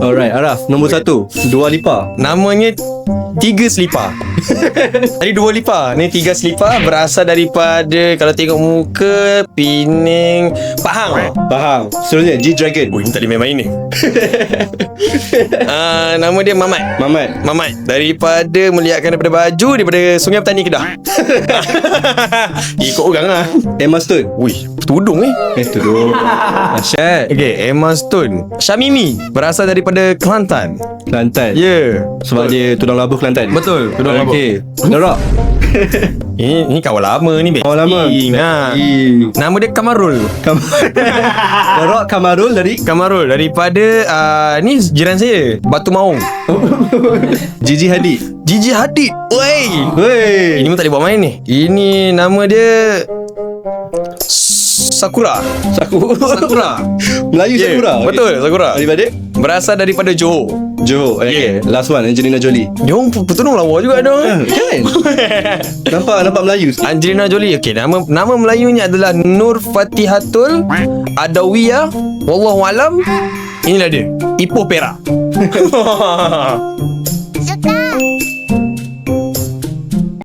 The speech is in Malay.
Alright, Araf, nombor 1, Dua Lipa. Namanya Tiga Selipar. Tadi Dua Lipa, ni Tiga Selipar. Berasal daripada, kalau tengok muka, Pening, Pahang. Faham. Seterusnya G-Dragon. Ui, ni tak boleh main ni. Nama dia Mamat. Mamat. Daripada melihatkan daripada baju, daripada Sungai Petani Kedah. Ikut orang lah. Emma Stone. Ui, tudung ni. Tudung. Asyad. Okay, Emma Stone. Syamimi, berasal daripada Kelantan. Kelantan. Ya, Sebab dia tudang labuh Kelantan. betul. Tudung labuh. Okay. The Rock. Ini kawan lama ni, Bek. Kawan lama. Nama dia Kamarul. The Rock Kamarul dari Kamarul daripada ni jiran saya, Batu Maung. Gigi Hadid. Gigi Hadid. Wey. Wey. Ini pun tak boleh buat main ni. Ini nama dia Sakura. Melayu Yeah, Sakura. betul, Sakura. Daripada Berasal daripada Johor. Johor. Okay. Last one, Angelina Jolie. Dia orang betul lawa juga dia orang. Kan? Nampak Melayu. Angelina Jolie. Okey, nama Melayunya adalah Nur Fatihatul Adawiyah. Wallahualam. Inilah dia, Ipoh Perak.